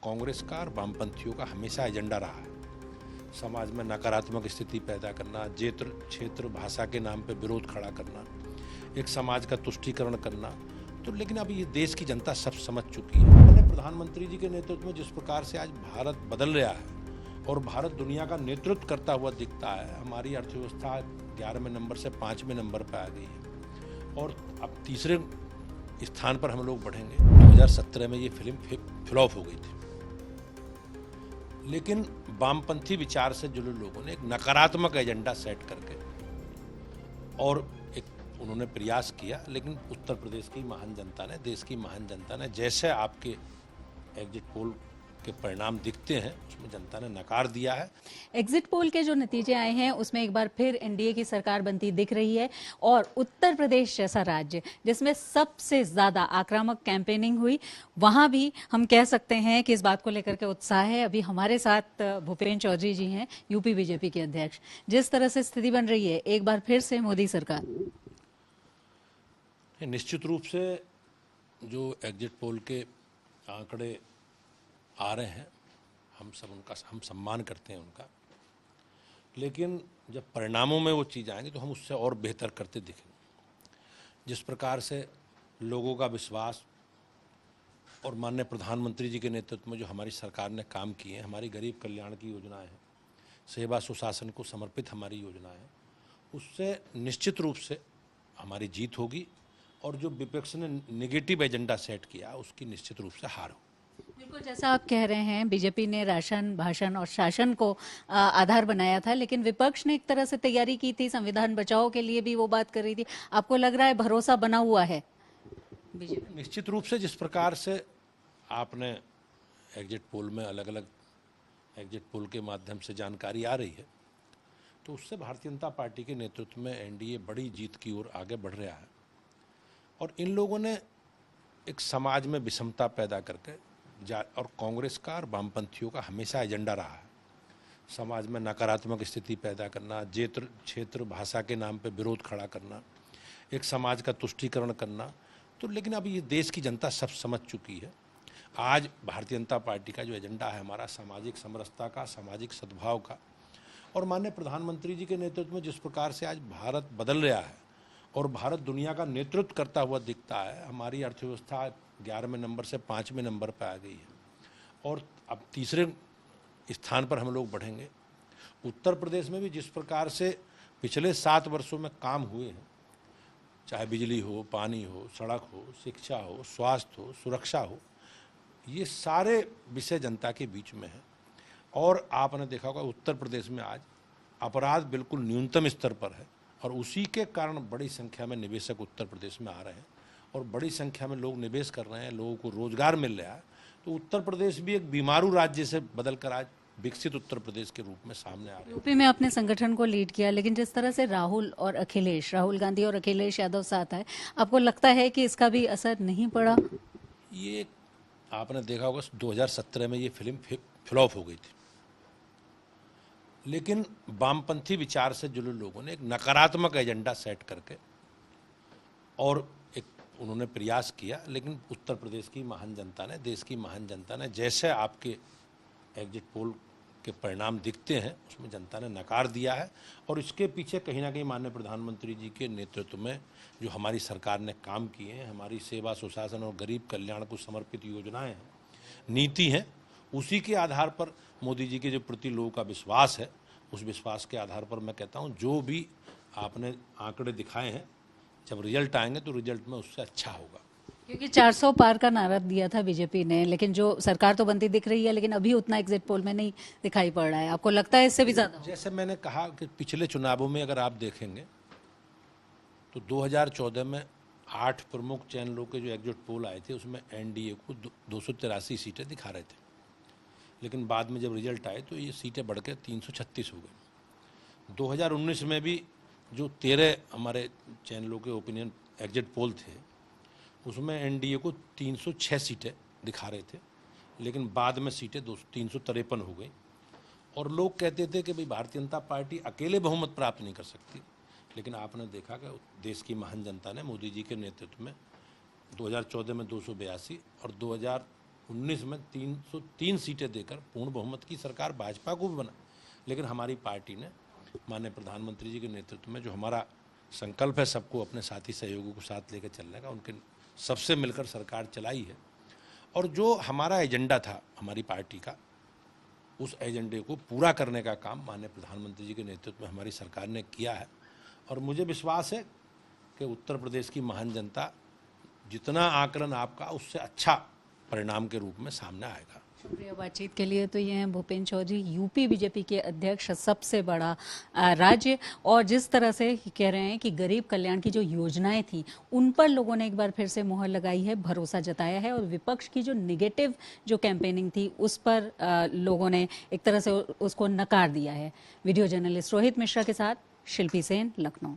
कांग्रेस का और वामपंथियों का हमेशा एजेंडा रहा है समाज में नकारात्मक स्थिति पैदा करना, क्षेत्र भाषा के नाम पे विरोध खड़ा करना, एक समाज का तुष्टीकरण करना। तो लेकिन अभी ये देश की जनता सब समझ चुकी है। मैंने प्रधानमंत्री जी के नेतृत्व में जिस प्रकार से आज भारत बदल रहा है और भारत दुनिया का नेतृत्व करता हुआ दिखता है, हमारी अर्थव्यवस्था 11वें नंबर से 5वें नंबर पर आ गई है और अब तीसरे स्थान पर हम लोग बढ़ेंगे। 2017 में ये फिल्म फ्लॉप हो गई थी, लेकिन वामपंथी विचार से जुड़े लोगों ने एक नकारात्मक एजेंडा सेट करके और एक उन्होंने प्रयास किया, लेकिन उत्तर प्रदेश की महान जनता ने, देश की महान जनता ने, जैसे आपके एग्जिट पोल के परिणाम दिखते हैं उसमें जनता ने नकार दिया है। एग्जिट पोल के जो नतीजे आए हैं उसमें एक बार फिर एनडीए की सरकार बनती दिख रही है और उत्तर प्रदेश जैसा राज्य जिसमें सबसे ज्यादा आक्रामक कैंपेनिंग हुई, वहां भी हम कह सकते हैं कि इस बात को लेकर के उत्साह है। अभी हमारे साथ भूपेन्द्र चौधरी जी हैं, यूपी बीजेपी के अध्यक्ष। जिस तरह से स्थिति बन रही है, एक बार फिर से मोदी सरकार। निश्चित रूप से जो एग्जिट पोल के आंकड़े आ रहे हैं, हम सम्मान करते हैं उनका, लेकिन जब परिणामों में वो चीज़ आएंगी तो हम उससे और बेहतर करते दिखेंगे। जिस प्रकार से लोगों का विश्वास और माननीय प्रधानमंत्री जी के नेतृत्व में जो हमारी सरकार ने काम किए हैं, हमारी गरीब कल्याण की योजनाएं हैं, सेवा सुशासन को समर्पित हमारी योजनाएं हैं, उससे निश्चित रूप से हमारी जीत होगी और जो विपक्ष ने नेगेटिव एजेंडा सेट किया उसकी निश्चित रूप से हार होगी। बिल्कुल, जैसा आप कह रहे हैं, बीजेपी ने राशन, भाषण और शासन को आधार बनाया था, लेकिन विपक्ष ने एक तरह से तैयारी की थी, संविधान बचाओ के लिए भी वो बात कर रही थी। आपको लग रहा है भरोसा बना हुआ है बीजेपी? निश्चित रूप से जिस प्रकार से आपने एग्जिट पोल में अलग अलग एग्जिट पोल के माध्यम से जानकारी आ रही है, तो उससे भारतीय जनता पार्टी के नेतृत्व में एनडीए बड़ी जीत की ओर आगे बढ़ रहा है और इन लोगों ने एक समाज में विषमता पैदा करके और कांग्रेस का और वामपंथियों का हमेशा एजेंडा रहा है समाज में नकारात्मक स्थिति पैदा करना, क्षेत्र भाषा के नाम पे विरोध खड़ा करना, एक समाज का तुष्टीकरण करना। तो लेकिन अभी ये देश की जनता सब समझ चुकी है। आज भारतीय जनता पार्टी का जो एजेंडा है हमारा सामाजिक समरसता का, सामाजिक सद्भाव का, और माननीय प्रधानमंत्री जी के नेतृत्व में जिस प्रकार से आज भारत बदल रहा है और भारत दुनिया का नेतृत्व करता हुआ दिखता है, हमारी अर्थव्यवस्था 11वें नंबर से 5वें नंबर पर आ गई है और अब तीसरे स्थान पर हम लोग बढ़ेंगे। उत्तर प्रदेश में भी जिस प्रकार से पिछले 7 वर्षों में काम हुए हैं, चाहे बिजली हो, पानी हो, सड़क हो, शिक्षा हो, स्वास्थ्य हो, सुरक्षा हो, ये सारे विषय जनता के बीच में है। और आपने देखा होगा उत्तर प्रदेश में आज अपराध बिल्कुल न्यूनतम स्तर पर है और उसी के कारण बड़ी संख्या में निवेशक उत्तर प्रदेश में आ रहे हैं और बड़ी संख्या में लोग निवेश कर रहे हैं, लोगों को रोजगार मिल रहा है। तो उत्तर प्रदेश भी एक बीमारू राज्य से बदलकर आज विकसित उत्तर प्रदेश के रूप में सामने आ रहे हैं। यूपी में अपने संगठन को लीड किया, लेकिन जिस तरह से राहुल गांधी और अखिलेश यादव साथ आए, आपको लगता है कि इसका भी असर नहीं पड़ा? ये आपने देखा होगा 2017 में ये फिल्म फ्लॉप हो गई थी, लेकिन वामपंथी विचार से जुड़े लोगों ने एक नकारात्मक एजेंडा सेट करके और एक उन्होंने प्रयास किया, लेकिन उत्तर प्रदेश की महान जनता ने, देश की महान जनता ने, जैसे आपके एग्जिट पोल के परिणाम दिखते हैं उसमें जनता ने नकार दिया है और इसके पीछे कहीं ना कहीं माननीय प्रधानमंत्री जी के नेतृत्व में जो हमारी सरकार ने काम किए हैं, हमारी सेवा सुशासन और गरीब कल्याण को समर्पित योजनाएं हैं, नीति हैं, उसी के आधार पर मोदी जी के जो प्रति लोगों का विश्वास है, उस विश्वास के आधार पर मैं कहता हूं जो भी आपने आंकड़े दिखाए हैं, जब रिजल्ट आएंगे तो रिजल्ट में उससे अच्छा होगा। क्योंकि 400 पार का नारा दिया था बीजेपी ने, लेकिन जो सरकार तो बनती दिख रही है, लेकिन अभी उतना एग्जिट पोल में नहीं दिखाई पड़ रहा है। आपको लगता है इससे भी ज्यादा? जैसे मैंने कहा कि पिछले चुनावों में अगर आप देखेंगे तो 2014 में 8 प्रमुख चैनलों के जो एग्जिट पोल आए थे उसमें एनडीए को 283 सीटें दिखा रहे थे, लेकिन बाद में जब रिजल्ट आए तो ये सीटें बढ़ के 336 हो गई। 2019 में भी जो 13 हमारे चैनलों के ओपिनियन एग्जिट पोल थे उसमें एनडीए को 306 सीटें दिखा रहे थे, लेकिन बाद में सीटें 353 हो गई और लोग कहते थे कि भाई भारतीय जनता पार्टी अकेले बहुमत प्राप्त नहीं कर सकती, लेकिन आपने देखा कि देश की महान जनता ने मोदी जी के नेतृत्व में 2014 में 282 और 19 में 303 सीटें देकर पूर्ण बहुमत की सरकार भाजपा को भी बना, लेकिन हमारी पार्टी ने माननीय प्रधानमंत्री जी के नेतृत्व में जो हमारा संकल्प है सबको अपने साथी सहयोगियों को साथ लेकर चलने का, उनके सबसे मिलकर सरकार चलाई है। और जो हमारा एजेंडा था हमारी पार्टी का, उस एजेंडे को पूरा करने का काम माननीय प्रधानमंत्री जी के नेतृत्व में हमारी सरकार ने किया है। और मुझे विश्वास है कि उत्तर प्रदेश की महान जनता जितना आकलन आपका, उससे अच्छा परिणाम के रूप में सामने आएगा। शुक्रिया बातचीत के लिए। तो ये हैं भूपेंद्र चौधरी, यूपी बीजेपी के अध्यक्ष, सबसे बड़ा राज्य, और जिस तरह से कह रहे हैं कि गरीब कल्याण की जो योजनाएं थी उन पर लोगों ने एक बार फिर से मुहर लगाई है, भरोसा जताया है, और विपक्ष की जो निगेटिव जो कैंपेनिंग थी उस पर लोगों ने एक तरह से उसको नकार दिया है। वीडियो जर्नलिस्ट रोहित मिश्रा के साथ शिल्पी सेन, लखनऊ।